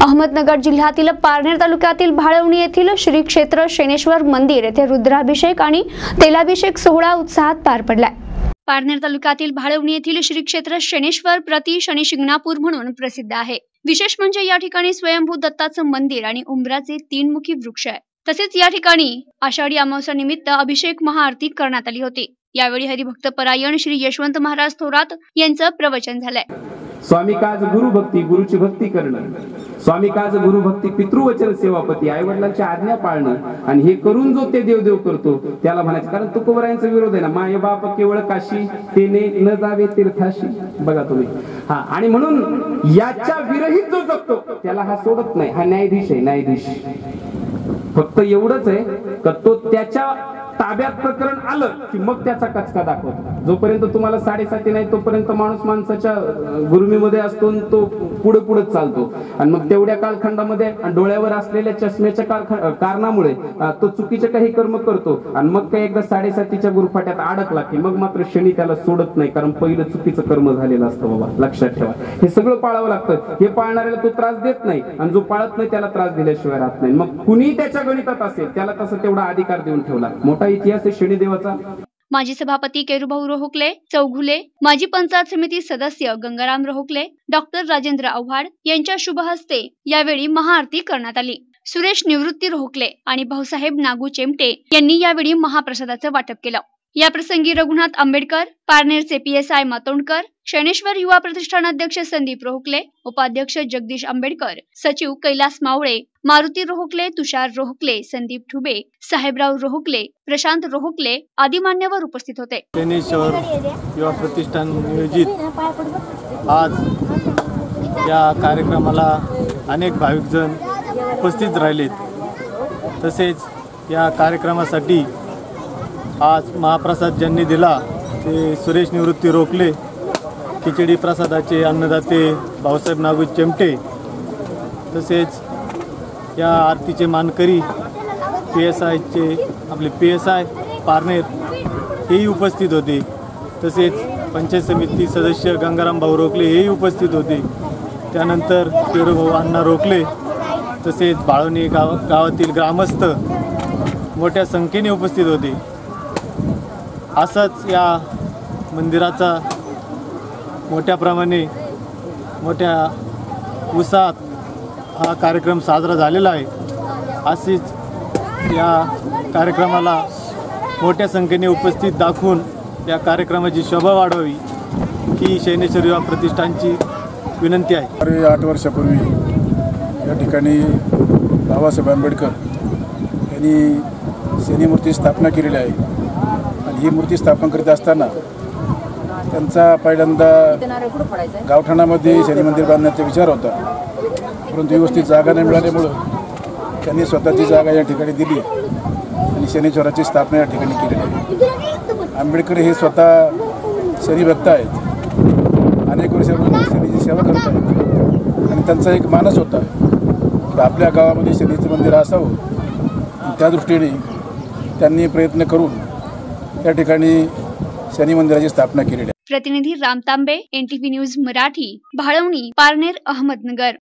अहमदनगर जिल्ह्यातील पारनेर तालुक्यातील भाळवणी येथील श्री क्षेत्र शेनेश्वर मंदिर येथे रुद्राभिषेक आणि तेलाभिषेक सोहळा उत्साहात पार पडलाय। पारनेर तालुक्यातील भाळवणी येथील श्री क्षेत्र शेनेश्वर प्रति शनी शिंगणापूर म्हणून प्रसिद्ध आहे। विशेष म्हणजे या ठिकाणी स्वयंभू दत्ताचं मंदिर आणि उंबराचे 3 मुखी वृक्ष आहे। तसेच या ठिकाणी आषाढी अमावस्या निमित्त अभिषेक महाआरती करण्यात आली होती। यावेळी हरिभक्त परायण श्री यशवंत महाराज थोरात यांचं प्रवचन झालंय। स्वामी काज गुरु भक्ती, गुरुची भक्ती करणं, स्वामी काज गुरु भक्ती, पितृवचन सेवापती, आई वडिलांची आज्ञा पाळणं, आणि हे करून जो ते देव करतो त्याला म्हणायचं। कारण तुकोबरायांचा विरोध आहे ना, माय बाप केवळ काशी तेने न जावे तीर्थाशी, बघा तुम्ही। हा, आणि म्हणून याच्या विरहित जो जगतो त्याला हा सोडत नाही। हा न्यायाधीश आहे, न्यायाधीश। फक्त एवढंच आहे का तो त्याच्या ताब्यात प्रकरण आलं की मग त्याचा कचका दाखवतो। जोपर्यंत तुम्हाला 7.5 नाही तोपर्यंत माणूस माणसाच्या गुरुमीमध्ये असतो, तो पुढे पुढे चालतो। आणि मग तेवढ्या कालखंडामध्ये डोळ्यावर असलेल्या चष्म्याच्या कारणामुळे तो चुकीचे काही कर्म करतो, आणि मग काही एकदा 7.5च्या गुरफाट्यात अडकला की मग मात्र शनी त्याला सोडत नाही, कारण पहिलं चुकीचं कर्म झालेलं असतं। बाबा लक्षात ठेवा, हे सगळं पाळावं लागतं। हे पाळणाऱ्याला तो त्रास देत नाही, आणि जो पाळत नाही त्याला त्रास दिल्याशिवाय राहत नाही। मग कुणी त्याच्या गणितात असेल त्याला तसं तेवढा अधिकार देऊन ठेवला। मोठा इतिहास आहे शनिदेवाचा। माजी सभापती केरुभाऊ रोहकले चौघुले, माजी पंचायत समिती सदस्य गंगाराम रोहकले, डॉक्टर राजेंद्र आव्हाड यांच्या शुभ हस्ते यावेळी महाआरती करण्यात आली। सुरेश निवृत्ती रोहकले आणि भाऊसाहेब नागू चेमटे यांनी यावेळी महाप्रसादाचं वाटप केलं। या प्रसंगी रघुनाथ आंबेडकर, पारनेरचे PSI मातोंडकर, शेनेश्वर युवा प्रतिष्ठान अध्यक्ष संदीप रोहकले, उपाध्यक्ष जगदीश आंबेडकर, सचिव कैलास मावळे, मारुती रोहकले, तुषार रोहकले, संदीप ठुबे, साहेबराव रोहकले, प्रशांत रोहकले आदी मान्यवर उपस्थित होते। शेनेश्वर युवा प्रतिष्ठान नियोजित आज या कार्यक्रमाला अनेक भाविकजन उपस्थित राहिलेत। तसेच या कार्यक्रमासाठी आज महाप्रसाद ज्यांनी दिला ते सुरेश निवृत्ती रोहकले, खिचडी प्रसादाचे अन्नदाते भाऊसाहेब नागू चेमटे, तसेच या आरतीचे मानकरी PSIचे आपले PSI पारनेर हेही उपस्थित होते। तसेच पंचायत समिती सदस्य गंगाराम भाऊ रोहकले हेही उपस्थित होते। त्यानंतर केरुभाऊ अण्णा रोहकले, तसेच भाळवणी गावातील ग्रामस्थ मोठ्या संख्येने उपस्थित होते। असंच या मंदिराचा मोठ्या प्रमाणे मोठ्या उत्साहात हा कार्यक्रम साजरा झालेला आहे। अशीच या कार्यक्रमाला मोठ्या संख्येने उपस्थित दाखवून या कार्यक्रमाची शोभा वाढवावी ही शेनेश्वर युवा प्रतिष्ठानची विनंती आहे। 8 वर्षापूर्वी या ठिकाणी बाबासाहेब आंबेडकर यांनी शनी मूर्ती स्थापना केलेली आहे, आणि ही मूर्ती स्थापन करीत असताना त्यांचा पहिल्यांदा गावठाणामध्ये शनी मंदिर बांधण्याचा विचार होता, परंतु व्यवस्थित जागा नाही मिळाल्यामुळं त्यांनी स्वतःची जागा या ठिकाणी दिली आणि शनीश्वराची स्थापना या ठिकाणी केलेली आहे। आंबेडकर हे स्वतः शनी भक्त आहेत, अनेक वर्षांपासून शनीची सेवा करत आहेत, आणि त्यांचा एक मानस होता की आपल्या गावामध्ये शनीचं मंदिर असावं। त्या दृष्टीने त्यांनी प्रयत्न करून त्या ठिकाणी शनी मंदिराची स्थापना केलेली आहे। प्रतिनिधी राम तांबे, NTV न्यूज मराठी, भाळवणी, पारनेर, अहमदनगर।